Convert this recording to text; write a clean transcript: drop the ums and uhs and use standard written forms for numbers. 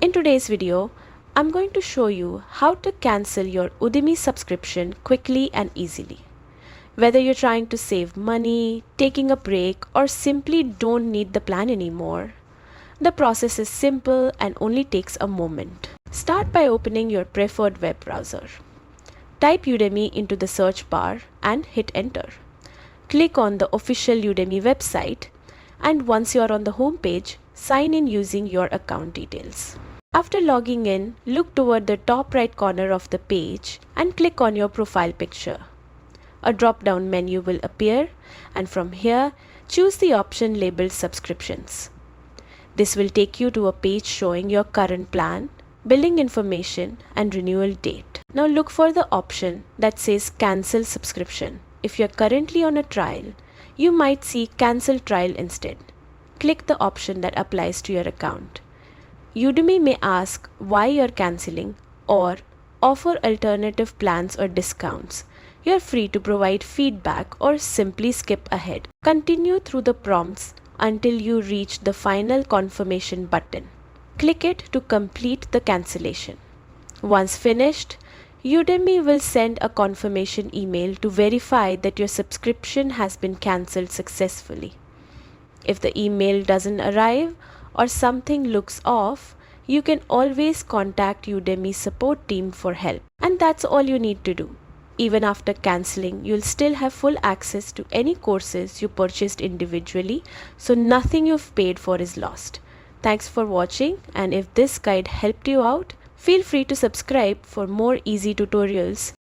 In today's video, I'm going to show you how to cancel your Udemy subscription quickly and easily. Whether you're trying to save money, taking a break, or simply don't need the plan anymore, the process is simple and only takes a moment. Start by opening your preferred web browser. Type Udemy into the search bar and hit enter. Click on the official Udemy website, and once you're on the home page, sign in using your account details. After logging in, look toward the top right corner of the page and click on your profile picture. A drop-down menu will appear, and from here, choose the option labeled Subscriptions. This will take you to a page showing your current plan, billing information, and renewal date. Now look for the option that says Cancel Subscription. If you're currently on a trial, you might see Cancel Trial instead. Click the option that applies to your account. Udemy may ask why you're canceling or offer alternative plans or discounts. You're free to provide feedback or simply skip ahead. Continue through the prompts until you reach the final confirmation button. Click it to complete the cancellation. Once finished, Udemy will send a confirmation email to verify that your subscription has been cancelled successfully. If the email doesn't arrive or something looks off, you can always contact Udemy's support team for help. And that's all you need to do. Even after cancelling, you'll still have full access to any courses you purchased individually, so nothing you've paid for is lost. Thanks for watching, and if this guide helped you out, feel free to subscribe for more easy tutorials.